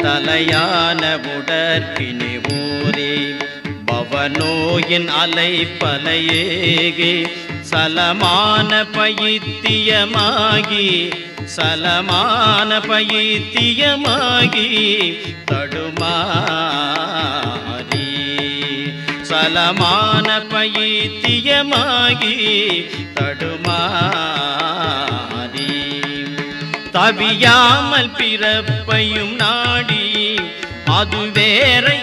தலையான உடற்கினி ஊரே பவனோயின் அலைப்பலையேகே சலமான பயித்தியமாகி சலமான பயித்தியமாகி தடுமாறி சலமான பயித்தியமாகி தடுமாறி தவியாமல் பிறப்பையும் நாடி அது வேறை